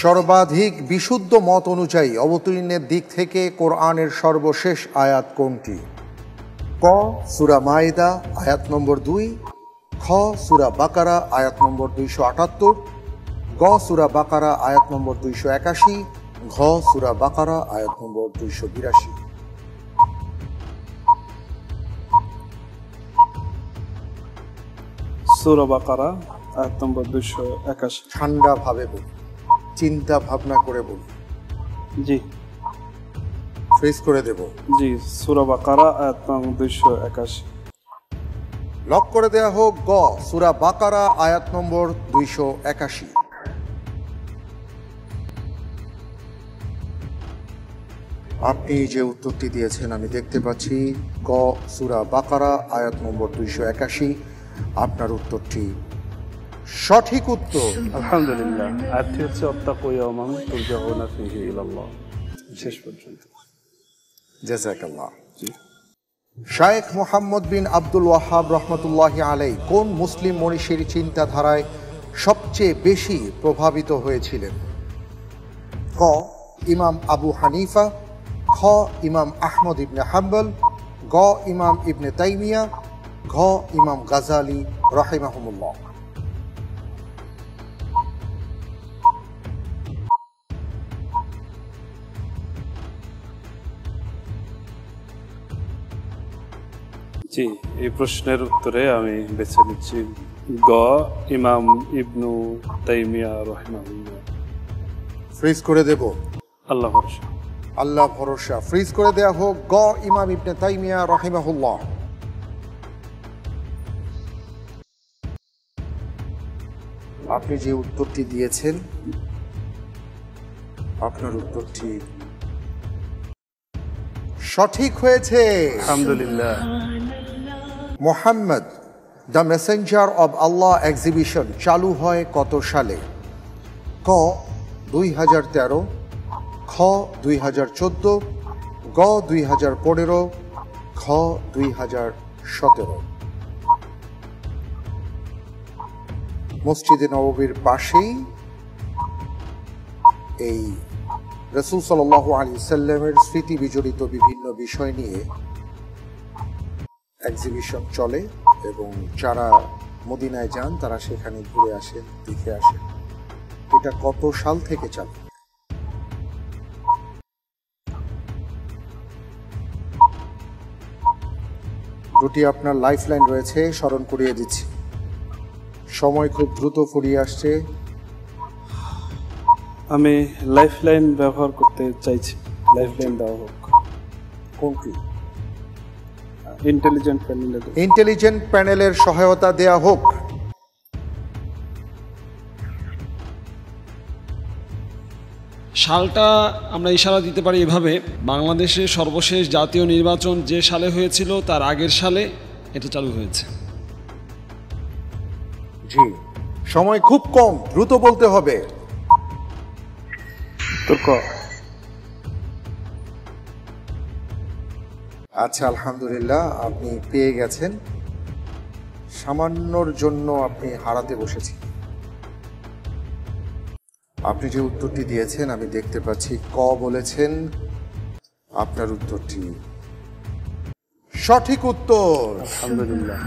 সর্বাধিক বিশুদ্ধ মত অনুযায়ী অবতীর্ণের দিক থেকে কোরআনের সর্বশেষ আয়াত কোনটি? ক সূরা মাইদা আয়াত নম্বর 2, খ সূরা বাকারা আয়াত নম্বর 278, গ সূরা বাকারা আয়াত নম্বর 281, ঘ সূরা বাকারা আয়াত নম্বর 282। সূরা বাকারা আয়াত নম্বর 281। ঠান্ডা ভাবে বলুন, চিন্তা ভাবনা করে বলুন। জি ফ্রিজ করে দেব। জি, সূরা বাকারা আয়াত নম্বর 281। লক করে দেয়া হোক গ সূরা বাকারা আয়াত নম্বর 281। আপনি যে উত্তরটি দিয়েছেন আমি দেখতে পাচ্ছি গ সূরা বাকারা আয়াত নম্বর 281। আপনার উত্তরটি সঠিক উত্তর। আলহামদুলিল্লাহ। আয়াতটি হচ্ছে ওয়াত্তাকু ইয়াওমান তুরজাউনা ফীহি ইলাল্লাহ, শেষ পর্যন্ত। জাযাকাল্লাহ। জি। শায়েখ মুহাম্মদ বিন আব্দুল ওয়াহাব রহমতুল্লাহি আলাইহি কোন মুসলিম মনীষীর চিন্তাধারায় সবচেয়ে বেশি প্রভাবিত হয়েছিলেন? ক ইমাম আবু হানিফা, খ ইমাম আহমদ ইবনে হাম্বল, গ ইমাম ইবনে তাইমিয়া, ঘ ইমাম গাজালি রাহিমাহুমুল্লাহ। জি, এই প্রশ্নের উত্তরে আমি বেছে নিচ্ছি গ ইমাম ইবনু তাইমিয়া রাহিমাহুল্লাহ। ফ্রিজ করে দেব। আল্লাহ ভরসা। আল্লাহ ভরসা। ফ্রিজ করে দেয়া হোক গ ইমাম ইবনে তাইমিয়া রাহিমাহুল্লাহ। আপনি যে উত্তরটি দিয়েছেন আপনার উত্তরটি সঠিক হয়েছে। আলহামদুলিল্লাহ। Mohammad the Messenger of Allah exhibition চালু হয় কত সালে? ক 2013, খ 2014, গ 2015, খ 2017। মসজিদে নববীর পাশেই এই রাসূল সাল্লাল্লাহু আলাইহি সাল্লামের স্মৃতি বিজড়িত বিভিন্ন বিষয় নিয়ে এক্সিবিশন চলে এবং যারা মদিনায় যান তারা সেখানে ঘুরে আসেন, দেখে আসেন। এটা কত সাল থেকে চালু? দুটি আপনার লাইফলাইন রয়েছে, স্মরণ করিয়ে দিচ্ছি। সময় খুব দ্রুত ফুরিয়ে আসছে। আমি লাইফলাইন ব্যবহার করতে চাইছি। লাইফলাইন দেওয়া হোক। কোনটি? ইন্টেলিজেন্ট প্যানেলের। ইন্টেলিজেন্ট প্যানেলের সহায়তা দেয়া হোক। সালটা আমরা ইশারা দিতে পারি এভাবে, বাংলাদেশে সর্বশেষ জাতীয় নির্বাচন যে সালে হয়েছিল তার আগের সালে এটা চালু হয়েছে। জি, সময় খুব কম, দ্রুত বলতে হবে। আচ্ছা, আলহামদুলিল্লাহ, আপনি পেয়ে গেছেন। সামান্যর জন্য আপনি হারাতে বসেছেন। আপনি যে উত্তরটি দিয়েছেন আমি দেখতে পাচ্ছি ক বলেছেন। আপনার উত্তরটি সঠিক উত্তর। আলহামদুলিল্লাহ।